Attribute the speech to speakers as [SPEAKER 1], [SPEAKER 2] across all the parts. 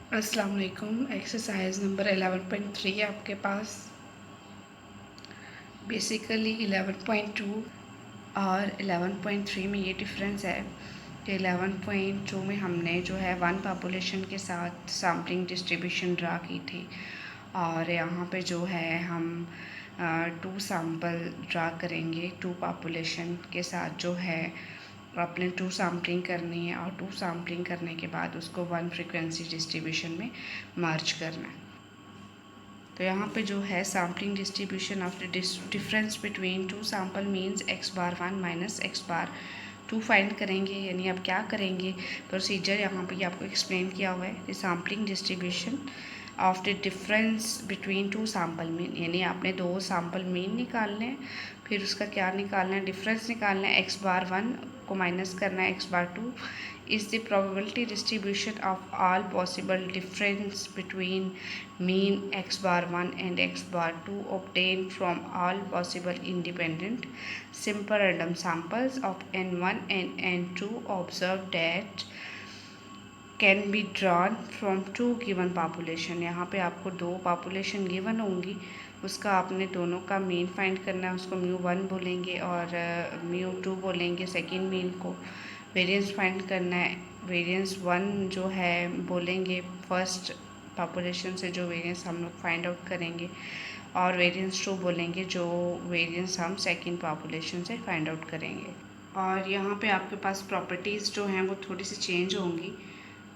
[SPEAKER 1] अस्सलाम वालेकुम। Exercise number 11.3 है आपके पास। बेसिकली 11.2 और 11.3 में ये डिफरेंस है कि 11.2 में हमने जो है वन पॉपुलेशन के साथ सैम्पलिंग डिस्ट्रीब्यूशन ड्रा की थी, और यहाँ पे जो है हम टू सैम्पल ड्रा करेंगे टू पॉपुलेशन के साथ। जो है आपने टू सैम्पलिंग करनी है और टू सैम्पलिंग करने के बाद उसको वन फ्रीक्वेंसी डिस्ट्रीब्यूशन में मर्ज करना है। तो यहाँ पे जो है sampling distribution of the difference between two sample means x⁻1 minus x⁻2 find करेंगे। यानी आप क्या करेंगे, प्रोसीजर यहाँ पे आपको एक्सप्लेन किया हुआ है। Sampling distribution of the difference between two sample mean, यानी आपने दो सैम्पल मीन निकालने हैं, फिर उसका क्या निकालना है, डिफरेंस निकालना है। x⁻1 को माइनस करना है x⁻2 is the probability distribution of all possible difference between mean x⁻1 and x⁻2 obtained from all possible independent simple random samples of n1 and n2 observed that can be drawn from two given population। यहाँ पे आपको दो population given होंगी, उसका आपने दोनों का mean find करना है। उसको μ1 बोलेंगे और μ2 बोलेंगे सेकेंड मीन को। वेरिएंस फाइंड करना है। वेरिएंस 1 जो है बोलेंगे फर्स्ट पॉपुलेशन से, जो वेरिएंस हम लोग फाइंड आउट करेंगे, और वेरिएंस 2 बोलेंगे जो वेरिएंस हम सेकेंड पॉपुलेशन से फाइंड आउट करेंगे। और यहाँ पे आपके पास प्रॉपर्टीज़ जो हैं वो थोड़ी सी चेंज होंगी।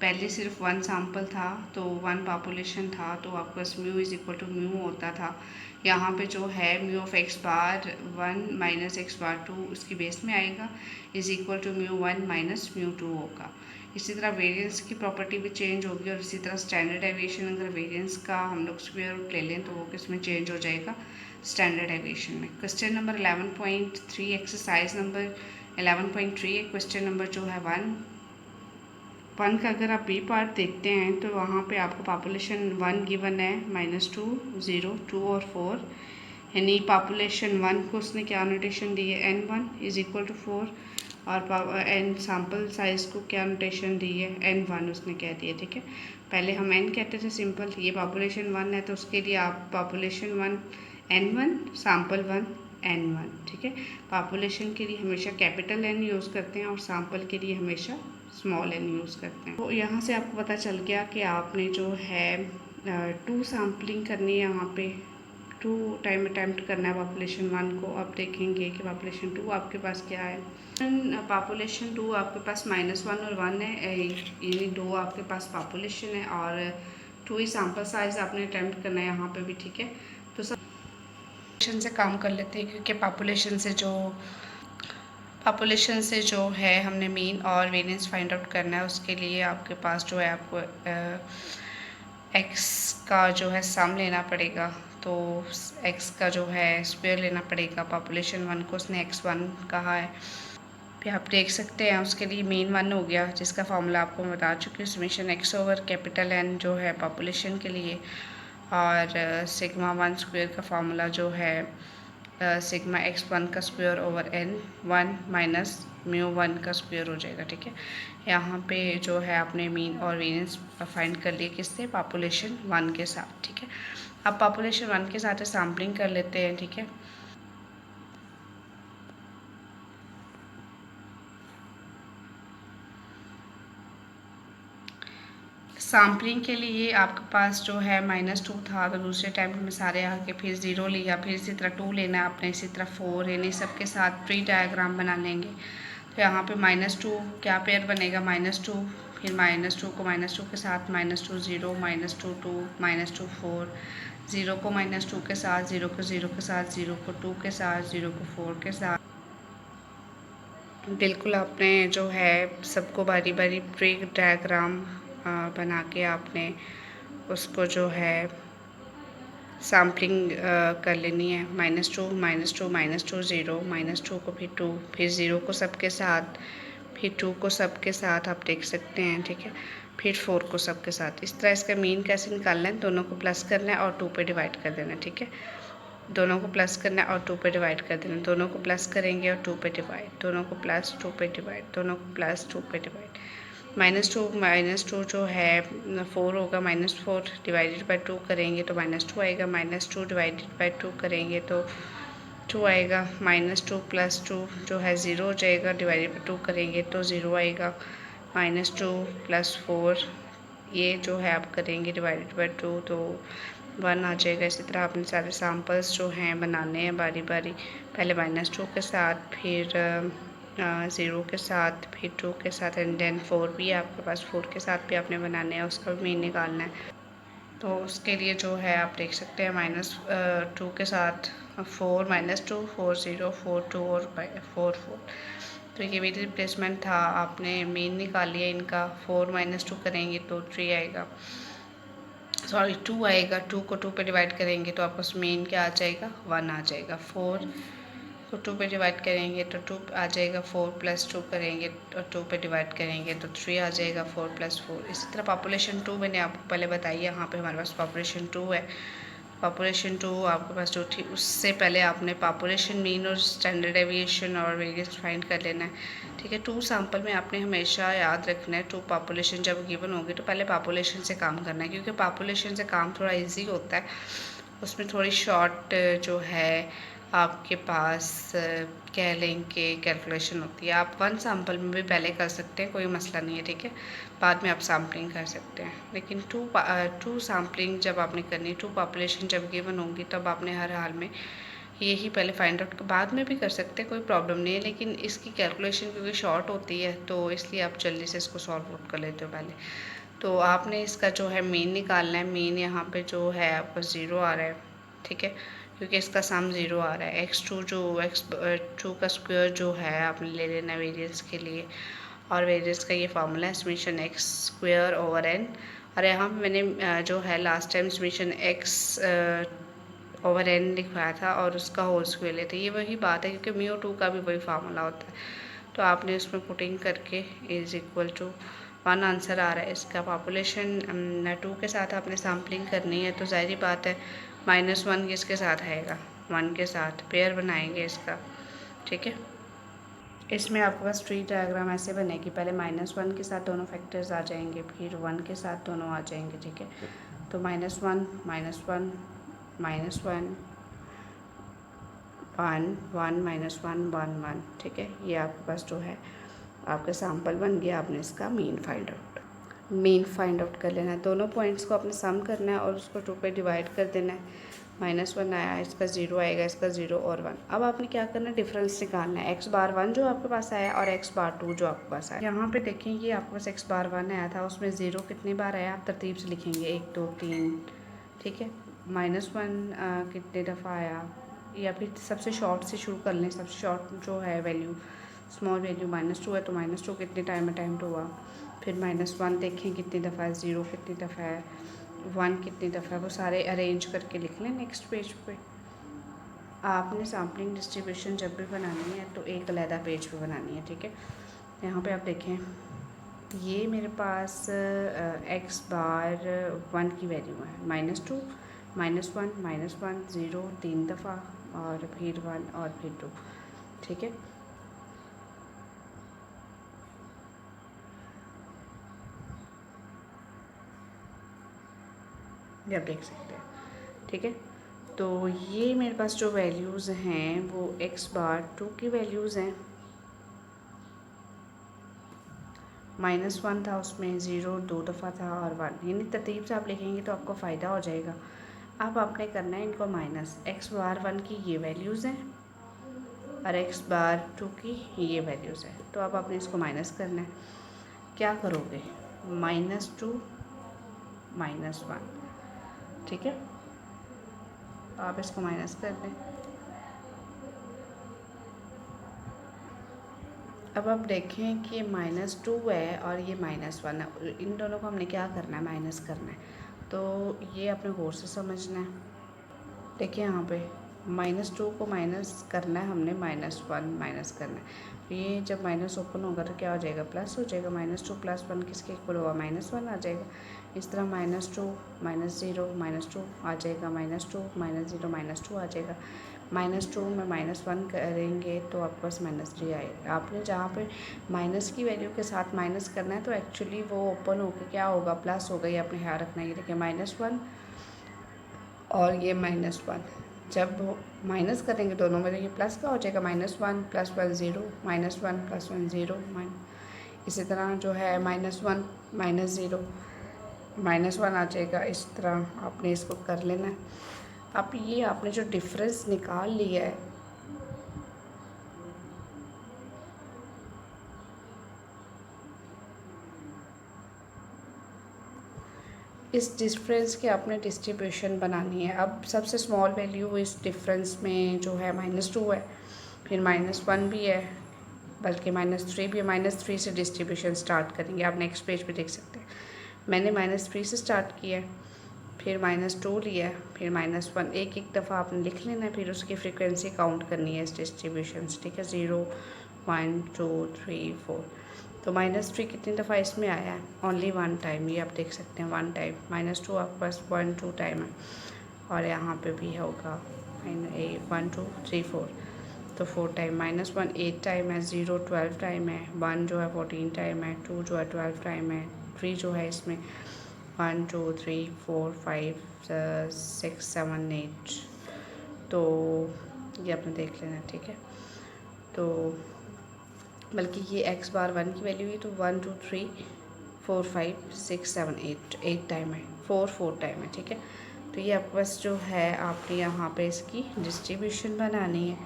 [SPEAKER 1] पहले सिर्फ वन सैम्पल था, तो वन पॉपुलेशन था, तो आपके पास mu is equal to mu होता था। यहाँ पे जो है mu of x⁻1 minus x⁻2 उसकी बेस में आएगा, इज़ इक्वल टू μ1 माइनस μ2 होगा। इसी तरह वेरिएंस की प्रॉपर्टी भी चेंज होगी, और इसी तरह स्टैंडर्ड डेविएशन, अगर वेरिएंस का हम लोग स्क्वायर रूट ले लें तो वो किस में चेंज हो जाएगा, स्टैंडर्ड डेविएशन में। Question number 11.3 exercise number 11.3 question number जो है वन का अगर आप बी पार्ट देखते हैं तो वहाँ पे आपको पॉपुलेशन 1 गिवन है -2, 0, 2 और 4। यानी पॉपुलेशन 1 को उसने क्या नोटेशन दी है, n1 इज इक्वल टू 4, और एन सैम्पल साइज को क्या नोटेशन दी है, n1 उसने कह दिया। ठीक है, पहले हम n कहते थे सिंपल, ये पॉपुलेशन 1 है तो उसके लिए आप पॉपुलेशन 1 n1, सैम्पल 1 n1। ठीक है, पॉपुलेशन के लिए हमेशा कैपिटल N यूज़ करते हैं और सैम्पल के लिए हमेशा स्मॉल n यूज़ करते हैं। तो यहाँ से आपको पता चल गया कि आपने जो है टू सैम्पलिंग करनी है, यहाँ पे टू टाइम अटैम्प्ट करना है पॉपुलेशन 1 को। अब देखेंगे कि पॉपुलेशन 2 आपके पास क्या है। पॉपुलेशन 2 आपके पास -1 और 1 है, यानी दो आपके पास पॉपुलेशन है और 2 ही सैम्पल साइज आपने अटैम्प्ट करना है यहाँ पे भी। ठीक है, तो सब से काम कर लेते हैं, क्योंकि पॉपुलेशन से जो है हमने मीन और वेरिएंस फाइंड आउट करना है। उसके लिए आपके पास जो है आपको एक्स का जो है सम लेना पड़ेगा, तो एक्स का जो है स्क्वायर लेना पड़ेगा। पॉपुलेशन 1 को उसने x1 कहा है, फिर आप देख सकते हैं उसके लिए मीन 1 हो गया, जिसका फार्मूला आपको मैं बता चुकी हूँ, summation x over capital N जो है पॉपुलेशन के लिए, और सिग्मा 1 स्क्वायर का फार्मूला जो है सिग्मा x1 का स्क्वायर ओवर n1 माइनस μ1 का स्क्वायर हो जाएगा। ठीक है, यहाँ पे जो है आपने मीन और वेरिएंस फाइंड कर लिए किससे, पॉपुलेशन 1 के साथ। ठीक है, अब पॉपुलेशन 1 के साथ सैम्पलिंग कर लेते हैं। ठीक है, सैम्पलिंग के लिए आपके पास जो है -2 था, तो दूसरे टाइम में सारे आके फिर 0 लिया, फिर इसी तरह 2 लेना है आपने, इसी तरह 4, यानी सबके साथ ट्री डायग्राम बना लेंगे। तो यहाँ पे -2 क्या पेयर बनेगा, -2, फिर -2 को -2 के साथ -2 0, -2 2, -2 4, 0 को -2 के साथ, 0 को 0 के साथ, 0 को 2 के साथ, 0 को 4 के साथ। बिल्कुल आपने जो है सबको बारी बारी ट्री डायग्राम बना के आपने उसको जो है सैम्पलिंग कर लेनी है। -2 -2 -2 0, -2 को फिर 2, फिर 0 को सबके साथ, फिर 2 को सबके साथ आप देख सकते हैं। ठीक है, फिर 4 को सबके साथ। इस तरह इसका मीन कैसे निकालना है, दोनों को प्लस करना है और 2 पे डिवाइड कर देना है। ठीक है, दोनों को प्लस करना है और 2 पे डिवाइड कर देना, दोनों को प्लस करेंगे और 2 पे डिवाइड, दोनों को प्लस 2 पे डिवाइड, दोनों को प्लस 2 पे डिवाइड। माइनस टू जो है 4 होगा, -4 डिवाइडेड बाई 2 करेंगे तो -2 आएगा, -2 डिवाइडेड बाई 2 करेंगे तो 2 आएगा, -2 + 2 जो है 0 हो जाएगा, डिवाइडेड बाई 2 करेंगे तो 0 आएगा, -2 + 4 ये जो है आप करेंगे डिवाइडेड बाई 2 तो 1 आ जाएगा। इसी तरह आपने सारे सैम्पल्स जो हैं बनाने हैं बारी बारी, पहले -2 के साथ, फिर 0 के साथ, फिर 2 के साथ एंड देन 4 भी है आपके पास, 4 के साथ भी आपने बनाने हैं, उसका भी मीन निकालना है। तो उसके लिए जो है आप देख सकते हैं -2 के साथ 4 -2 4 0 4 2 और 4 4, तो ये भी रिप्लेसमेंट था। आपने मीन निकाल लिया इनका, 4 -2 करेंगे तो 3 आएगा, सॉरी 2 आएगा, 2 को 2 पे डिवाइड करेंगे तो आपका मीन क्या आ जाएगा, 1 आ जाएगा। 4 को 2 पे डिवाइड करेंगे तो 2 आ जाएगा, 4 + 2 करेंगे तो 2 पे डिवाइड करेंगे तो 3 आ जाएगा, 4 + 4। इसी तरह पॉपुलेशन 2 मैंने आपको पहले बताई, यहाँ पे हमारे पास पॉपुलेशन 2 है। पॉपुलेशन 2 आपके पास जो थी, उससे पहले आपने पॉपुलेशन मीन और स्टैंडर्ड डेविएशन और वेरिएंस फाइंड कर लेना है। ठीक है, 2 सैम्पल में आपने हमेशा याद रखना है, 2 पॉपुलेशन जब गिवन होगी तो पहले पॉपुलेशन से काम करना है, क्योंकि पॉपुलेशन से काम थोड़ा ईजी होता है, उसमें थोड़ी शॉर्ट जो है आपके पास कह लें कि कैलकुलेशन होती है। आप 1 सैम्पल में भी पहले कर सकते हैं, कोई मसला नहीं है, ठीक है, बाद में आप सैम्पलिंग कर सकते हैं। लेकिन 2 सैम्पलिंग जब आपने करनी, 2 पॉपुलेशन जब गिवन होंगी तब आपने हर हाल में यही पहले फाइंड आउट, बाद में भी कर सकते हैं, कोई प्रॉब्लम नहीं है, लेकिन इसकी कैलकुलेशन क्योंकि शॉर्ट होती है तो इसलिए आप जल्दी से इसको सॉल्व आउट कर लेते हो पहले। तो आपने इसका जो है मीन निकालना है, मीन यहाँ पे जो है आपका 0 आ रहा है, ठीक है, क्योंकि इसका सम 0 आ रहा है। x2 जो x2 का स्क्वायर जो है आपने ले लेना है वेरिएंस के लिए, और वेरिएंस का ये फार्मूला है σx²/n, और यहाँ पे मैंने जो है लास्ट टाइम σx/n लिखवाया था और उसका होल स्क्वायर लेते, ये वही बात है, क्योंकि μ2 का भी वही फार्मूला होता है। तो आपने उसमें पुटिंग करके = 1 आंसर आ रहा है इसका। पॉपुलेशन 2 के साथ आपने सैम्पलिंग करनी है तो ज़ाहिर बात है -1 किसके साथ आएगा, 1 के साथ पेयर बनाएंगे इसका, ठीक है। इसमें आपके पास ट्री डायग्राम ऐसे बनेगी, पहले -1 के साथ दोनों फैक्टर्स आ जाएंगे, फिर 1 के साथ दोनों आ जाएंगे, ठीक है। तो -1 -1 -1 1 1 -1 1 1, ठीक है। ये आपके पास जो है आपका सैम्पल बन गया। आपने इसका मीन फाइंड आउट कर लेना है, दोनों पॉइंट्स को आपने सम करना है और उसको 2 पे डिवाइड कर देना है। -1 आया, इसका 0 आएगा, इसका 0 और 1। अब आपने क्या करना है, डिफरेंस निकालना है, x⁻1 जो आपके पास आया और x⁻2 जो आपके पास आया। यहाँ पे देखें, ये आपके पास x⁻1 आया था, उसमें 0 कितनी बार आया, आप तरतीब से लिखेंगे 1 2 3, ठीक है। -1 कितने दफ़ा आया, या फिर सबसे शॉर्ट से शुरू कर लें, सबसे शॉर्ट जो है वैल्यू, स्मॉल वैल्यू -2 है तो -2 कितने टाइम अटैम्प्ट हुआ, फिर -1 देखें कितनी दफ़ा है, 0 कितनी दफ़ा है, 1 कितनी दफ़ा है, वो सारे अरेंज करके लिख लें नेक्स्ट पेज पे। आपने सैम्पलिंग डिस्ट्रीब्यूशन जब भी बनानी है तो एक अलहदा पेज पे बनानी है, ठीक है। यहाँ पे आप देखें, ये मेरे पास x⁻1 की वैल्यू है, -2 -1 -1 0 3 दफ़ा और फिर 1 और फिर 2, ठीक है। ये आप देख सकते हैं, ठीक है। तो ये मेरे पास जो वैल्यूज़ हैं वो x⁻2 की वैल्यूज़ हैं, -1 था, उसमें 0 2 दफ़ा था और 1, यानी तरतीब से आप लिखेंगे तो आपको फ़ायदा हो जाएगा। अब आपने करना है इनको माइनस, x⁻1 की ये वैल्यूज़ हैं और x⁻2 की ये वैल्यूज़ हैं, तो अब आपने इसको माइनस करना है। क्या करोगे, -2 -1, ठीक है, आप इसको माइनस कर दें। अब आप देखें कि -2 है और ये -1 है, इन दोनों को हमने क्या करना है, माइनस करना है, तो ये आपने गौर से समझना है। देखिए यहाँ पे -2 को माइनस करना है हमने, -1 माइनस करना है, ये जब माइनस ओपन होगा तो क्या हो जाएगा, प्लस हो जाएगा, -2 + 1 किसके इक्वल होगा, -1 आ जाएगा। इस तरह -2 -0 -2 आ जाएगा, -2 -0 -2 आ जाएगा, -2 में -1 करेंगे तो आपके पास -3 आएगा। आपने जहाँ पे माइनस की वैल्यू के साथ माइनस करना है तो एक्चुअली वो ओपन होकर क्या होगा, प्लस होगा। ये अपने ख्याल रखना है। ये देखिए -1 और ये -1, जब माइनस करेंगे दोनों में तो ये प्लस का हो जाएगा। -1 + 1 0, -1 + 1 0। इसी तरह जो है -1 -0 -1 आ जाएगा। इस तरह आपने इसको कर लेना है। अब ये आपने जो डिफरेंस निकाल लिया है, इस डिफरेंस की आपने डिस्ट्रीब्यूशन बनानी है। अब सबसे स्मॉल वैल्यू इस डिफरेंस में जो है -2 है, फिर -1 भी है, बल्कि -3 भी है। -3 से डिस्ट्रीब्यूशन स्टार्ट करेंगे। आप नेक्स्ट पेज पे देख सकते हैं। मैंने -3 से स्टार्ट किया है, फिर -2 लिया है, फिर -1। एक एक दफ़ा आपने लिख लेना है, फिर उसकी फ्रीक्वेंसी काउंट करनी है इस डिस्ट्रीब्यूशन से, ठीक है। 0 1 2 3 4। तो -3 कितनी दफ़ा इसमें आया है? Only 1 time. ये आप देख सकते हैं 1 टाइम। -2 आपके पास 1 2 टाइम है, और यहाँ पे भी होगा 1 2 3 4, तो 4 टाइम। -1 8 टाइम है, 0 12 टाइम है, 1 जो है 14 टाइम है, 2 जो है 12 टाइम है, 3 जो है इसमें 1 2 3 4 5 6 7 8। तो ये आपने देख लेना, ठीक है। तो बल्कि ये x बार 1 की वैल्यू है, तो 1 2 3 4 5 6 7 8 टाइम है, 4 टाइम है, ठीक है। तो ये आपके पास जो है, आपने यहाँ पे इसकी डिस्ट्रीब्यूशन बनानी है।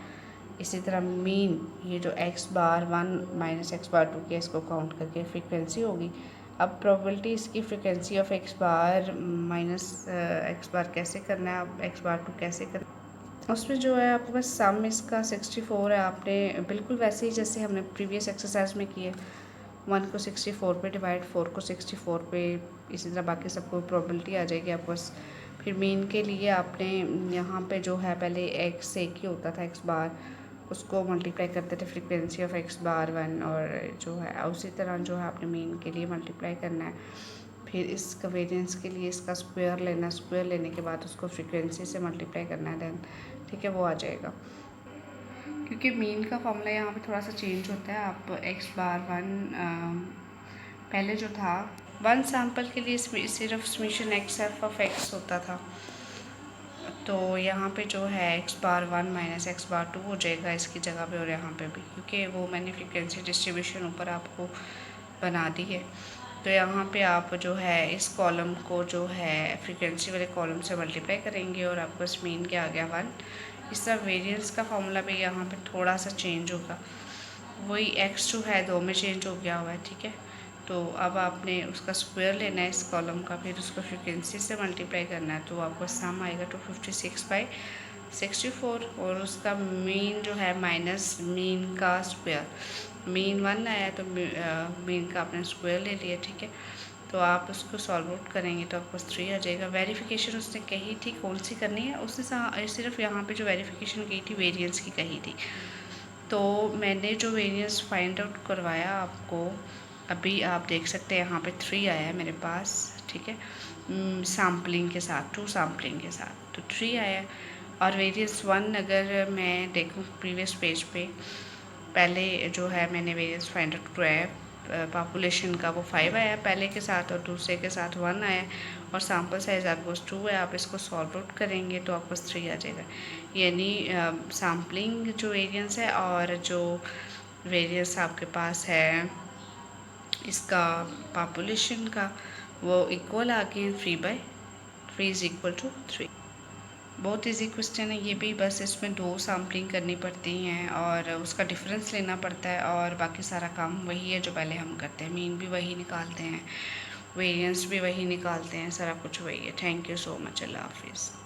[SPEAKER 1] इसी तरह मीन, ये जो x बार 1 - x बार 2 की, इसको काउंट करके फ्रीक्वेंसी होगी। अब प्रोबेबिलिटी इसकी frequency of x bar minus x बार कैसे करना है, अब x बार 2 कैसे करना है, उसमें जो है आपके पास सम इसका 64 है। आपने बिल्कुल वैसे ही जैसे हमने प्रीवियस एक्सरसाइज में किए, 1 को 64 पे डिवाइड, 4 को 64 पे, इसी तरह बाकी सबको प्रोबेबिलिटी आ जाएगी आपके पास। फिर मीन के लिए आपने यहाँ पे जो है, पहले x एक ही होता था, x बार, उसको मल्टीप्लाई करते थे फ्रीक्वेंसी ऑफ x बार 1, और जो है उसी तरह जो है आपने मीन के लिए मल्टीप्लाई करना है। फिर इसका वेरिएंस के लिए इसका स्क्वायर लेना है, स्क्वायर लेने के बाद उसको फ्रीक्वेंसी से मल्टीप्लाई करना है, देन ठीक है वो आ जाएगा। क्योंकि मीन का फॉर्मूला यहाँ पे थोड़ा सा चेंज होता है। आप x बार 1 पहले जो था 1 सैम्पल के लिए सिर्फ समीशन x(f)(x) होता था, तो यहाँ पे जो है x बार 1 - x बार 2 हो जाएगा इसकी जगह पे, और यहाँ पे भी, क्योंकि वो मैंने फ्रीक्वेंसी डिस्ट्रीब्यूशन ऊपर आपको बना दी है। तो यहाँ पे आप जो है इस कॉलम को जो है फ्रीक्वेंसी वाले कॉलम से मल्टीप्लाई करेंगे, और आपको मीन क्या आ गया 1। इस तरह वेरिएंस का फॉर्मूला भी यहाँ पे थोड़ा सा चेंज होगा, वही x जो है 2 में चेंज हो गया हुआ है, ठीक है। तो अब आपने उसका स्क्वायर लेना है इस कॉलम का, फिर उसको फ्रीक्वेंसी से मल्टीप्लाई करना है, तो आपको सम आएगा 256/64, और उसका मीन जो है माइनस मीन का स्क्वायर। मीन 1 आया तो मीन का आपने स्क्वायर ले लिया, ठीक है। तो आप उसको सॉल्व आउट करेंगे तो आपको 3 आ जाएगा। वेरिफिकेशन उसने कही थी कौन सी करनी है, उसने सिर्फ यहाँ पे जो वेरिफिकेशन की थी वेरिएंस की कही थी। तो मैंने जो वेरिएंस फाइंड आउट करवाया आपको, अभी आप देख सकते हैं यहाँ पे 3 आया है मेरे पास, ठीक है। सैम्पलिंग के साथ, 2 सैम्पलिंग के साथ, तो 3 आया है। और वेरिएंस 1 अगर मैं देखूँ प्रीवियस पेज पे, पहले जो है मैंने वेरिएंस फाइंड आउट करवाया पॉपुलेशन का, वो 5 आया पहले के साथ, और दूसरे के साथ 1 आया, और सैम्पल साइज़ आपको 2 है। आप इसको सॉल्व आउट करेंगे तो आपको 3 आ जाएगा। यानी सैम्पलिंग जो वेरिएंस है और जो वेरिएंस आपके पास है इसका पॉपुलेशन का, वो इक्वल आ गए 3/3 = 3। बहुत इजी क्वेश्चन है ये भी, बस इसमें 2 सैम्पलिंग करनी पड़ती हैं और उसका डिफरेंस लेना पड़ता है, और बाकी सारा काम वही है जो पहले हम करते हैं। मीन भी वही निकालते हैं, वेरिएंस भी वही निकालते हैं, सारा कुछ वही है। Thank you so much. अल्लाह हाफिज़।